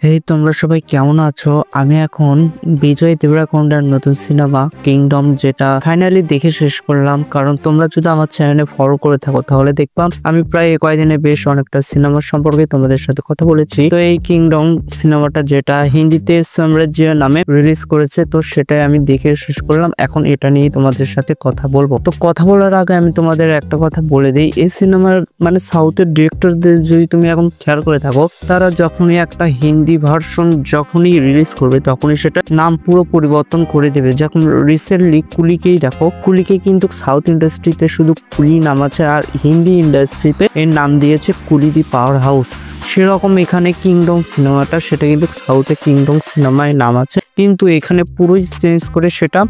এই তোমরা সবাই কেমন আছো? আমি এখন বিজয় দেবরাকোন্ডার নতুন সিনেমা কিংডম যেটা ফাইনালি দেখে শেষ করলাম। কারণ তোমরা যদি আমার চ্যানেলে ফলো করে থাকো তাহলে দেখবা আমি প্রায় কয়েকদিনে বেশ অনেকটা সিনেমার সম্পর্কে তোমাদের সাথে কথা বলেছি। তো এই কিংডম সিনেমাটা যেটা হিন্দিতে সাম্রাজ্য নামে রিলিজ করেছে, তো সেটাই আমি দেখে শেষ করলাম। এখন এটা নিয়ে তোমাদের সাথে কথা বলবো। তো কথা বলার আগে আমি তোমাদের একটা কথা বলে দিই, এই সিনেমার মানে সাউথের ডিরেক্টরদের যদি তুমি এখন খেয়াল করে থাকো, তারা যখনই একটা হিন্দি ভার্সন যখনই রিলিজ করবে তখনই সেটা নাম পুরো পরিবর্তন করে দেবে। যখন রিসেন্টলি কুলিকেই দেখো, কুলিকে কিন্তু সাউথ ইন্ডাস্ট্রিতে শুধু কুলি নাম আছে, আর হিন্দি ইন্ডাস্ট্রিতে এর নাম দিয়েছে কুলি দি পাওয়ার হাউস। সেরকম এখানে কিংডম সিনেমাটা সেটা কিন্তু সাউথে কিংডম সিনেমায় নাম আছে, কিন্তু এখানে পুরোই চেঞ্জ করে সেটা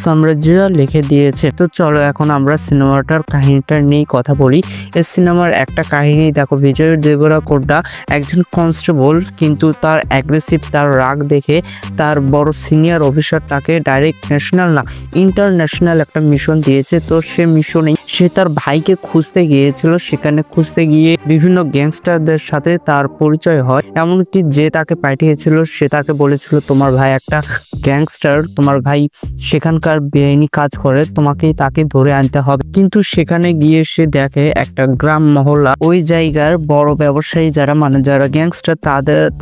সাম্রাজ্য লিখে দিয়েছে। তো চলো এখন আমরা সিনেমাটার কাহিনীটা নিয়ে কথা বলি। এই সিনেমার একটা কাহিনী দেখো, বিজয় দেবরাকোন্ডা একজন কনস্টেবল, কিন্তু তার অ্যাগ্রেসিভ তার রাগ দেখে তার বড় সিনিয়র অফিসারটাকে ডাইরেক্ট ন্যাশনাল না ইন্টারন্যাশনাল একটা মিশন দিয়েছে। তো সে মিশনে সে তার ভাইকে খুঁজতে গিয়েছিল। সেখানে খুঁজতে গিয়ে বিভিন্ন গ্যাংস্টারদের সাথে তার পরিচয় হয়। এমনকি যে তাকে পাঠিয়েছিল সে তাকে বলেছিল তোমার ভাই একটা গ্যাংস্টার, তোমার ভাই সেখানকার বেআইনি কাজ করে, তোমাকেই তাকে ধরে আনতে হবে। কিন্তু সেখানে গিয়ে সে দেখে একটা গ্রাম মহল্লা, ওই জায়গার বড় ব্যবসায়ী যারা গ্যাংস্টার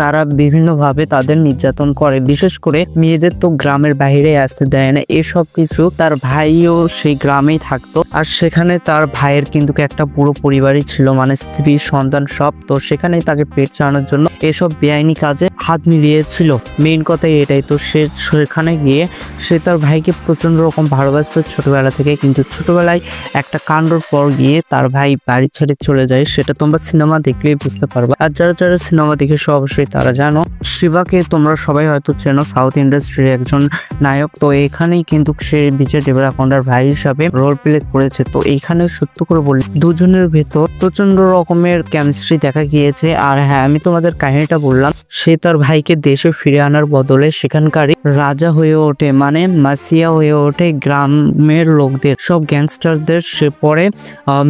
তারা বিভিন্নভাবে তাদের নির্যাতন করে। বিশেষ করে মেয়েদের তো গ্রামের বাইরে আসতে দেয় না। এসব কিছু তার ভাইও সেই গ্রামেই থাকতো, আর সেখানে তার ভাইয়ের কিন্তু একটা পুরো পরিবারই ছিল, মানে স্ত্রী সন্তান সব। তো সেখানেই তাকে পেট চালানোর জন্য এসব বেআইনি কাজে হাত মিলিয়েছিল। মেইন কথাই এটাই। তো সে সেখানে গিয়ে সে তার ভাইকে প্রচন্ড রকম ভালোবাসত ছোটবেলা থেকে, কিন্তু ছোটবেলায় একটা কাণ্ডর পর গিয়ে তার ভাই বাড়ি ছেড়ে চলে যায়। সেটা তোমরা সিনেমা দেখলেই বুঝতে পারবে। আর যারা সিনেমা দেখেছো অবশ্যই তারা জানো, শিবাকে তোমরা সবাই হয়তো চেনো, সাউথ ইন্ডাস্ট্রির একজন নায়ক। তো এখানেই কিন্তু সে বিজয় দেবরাকোন্ডার ভাই হিসাবে রোল প্লে করেছে। তো এইখানে সত্য করে বলি, দুজনের ভেতর প্রচন্ড রকমের কেমিস্ট্রি দেখা গিয়েছে। আর হ্যাঁ, আমি তোমাদের কাহিনীটা বললাম, সে তার ভাইকে দেশে ফিরে আনার বদলে সেখানকারই রাজা হয়ে ওঠে, মানে মাসিয়া হয়ে ওঠে। গ্রামের লোকদের সব গ্যাংস্টারদের সে পরে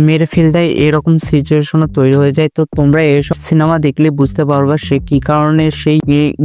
মেরে ফেল দেয়, এরকম সিচুয়েশনও তৈরি হয়ে যায়। তো তোমরা এসব সিনেমা দেখলে বুঝতে পারবা সে কি কারণে সেই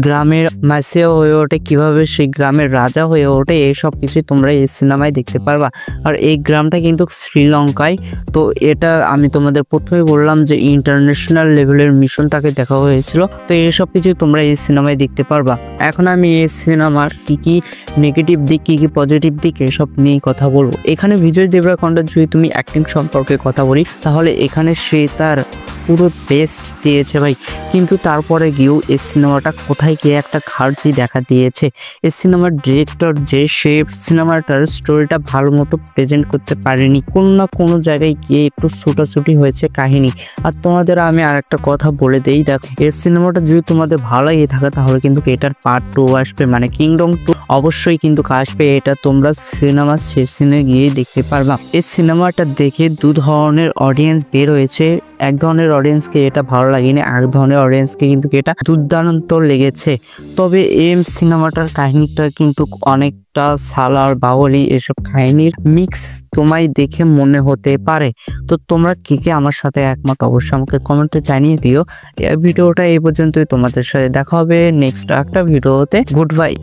গ্রামের মাসিয়া হয়ে ওঠে, কিভাবে সেই গ্রামের রাজা হয়ে ওঠে। এইসব কিছু তোমরা এই সিনেমায় দেখতে পারবা। আর এই গ্রামটা কিন্তু শ্রীলঙ্কায়। তো এটা আমি তোমাদের প্রথমে বললাম যে ইন্টারন্যাশনাল লেভেলের মিশন তাকে দেখা হয়েছিল। তো এইসব কিছু তোমরা এই সিনেমায় দেখতে পারবা। এখন আমি এই সিনেমার কি নেগেটিভ দিক কি পজিটিভ দিক এসব নিয়ে কথা বলবো। এখানে বিজয় দেবরাকোন্ডার যদি তুমি অ্যাক্টিং সম্পর্কে কথা বলি, তাহলে এখানে সে তার পুরো বেস্ট দিয়েছে ভাই। কিন্তু তারপরে গিয়েও এই সিনেমাটা কোথায় গিয়ে একটা ঘাটতি দেখা দিয়েছে। এই সিনেমার ডিরেক্টর যে সে সিনেমাটার স্টোরিটা ভালো মতো প্রেজেন্ট করতে পারেনি, কোনো না কোনো জায়গায় গিয়ে একটু ছুটাছুটি হয়েছে কাহিনী। আর তোমাদের আমি আর একটা কথা বলে দেই, দেখ এই সিনেমাটা যদি তোমাদের ভালো লাগে থাকে তাহলে কিন্তু এটার পার্ট 2 আসবে, মানে কিংডম 2 অবশ্যই কিন্তু আসবে। এটা তোমরা সিনেমা সেশনে গিয়ে দেখতে পারবা। এই সিনেমাটা দেখে দু ধরনের অডিয়েন্স বের হয়েছে। এক ধরনের অডিয়েন্সকে এটা ভালো লাগেনি, এক ধরনের অডিয়েন্সকে কিন্তু এটা দুর্দান্ত লেগেছে। তবে এই সিনেমাটার কাহিনীটা কিন্তু অনেকটা সালার বাউলি এসব কাহিনীর মিক্স তোমায় দেখে মনে হতে পারে। তো তোমরা কে আমার সাথে একমত অবশ্যই আমাকে কমেন্টে জানিয়ে দিও। এই ভিডিওটা এই পর্যন্তই, তোমাদের সাথে দেখা হবে নেক্সট একটা ভিডিওতে। Good bye.